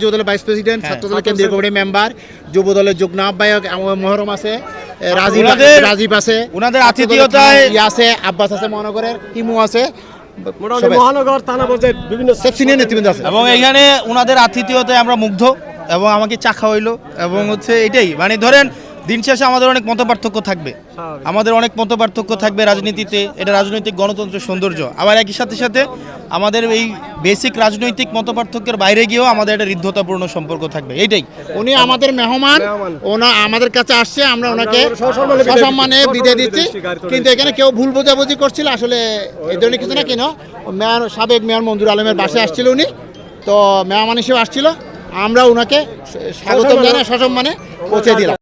যুবদলের vice president, ছাত্রদলের কেন্দ্রীয় কমিটির মেম্বার, যুবদলের যুগ্ম আহ্বায়ক মহরম আছে, রাজীব আছে, ওনাদের আতিথেয়তায় আছে, আব্বাস আছে, মহানগরের ইমু আছে, মহানগর থানা পর্যায়ে বিভিন্ন সিনিয়র নেতৃবৃন্দ আছে। এবং এখানে ওনাদের আতিথেয়তায় আমরা মুগ্ধ এবং আমাকে চা খাওয়াইলো এবং এটাই মানে ধরেন দিন শেষে আমাদের অনেক মতপার্থক্য থাকবে, রাজনীতিতে। এটা রাজনৈতিক গণতন্ত্রের সৌন্দর্য। আবার একই সাথে সাথে আমাদের এই বেসিক রাজনৈতিক মতপার্থক্যের বাইরে গিয়েও আমাদের একটা হৃদ্যতাপূর্ণ সম্পর্ক থাকবে। এইটাই উনি আমাদের মেহমান, আমাদের কাছে আসছে, আমরা ওনাকে সসম্মানে বিদায় দিচ্ছি। কিন্তু এখানে কেউ ভুল বোঝাবুঝি করছিল, আসলে এই ধরনের কিছু না। সাবেক মেয়র মঞ্জুর আলমের বাসায় আসছিল উনি, তো মেহমান হিসেবে আসছিল, আমরা ওনাকে স্বাগত জানিয়ে সসম্মানে পৌঁছে দিলাম।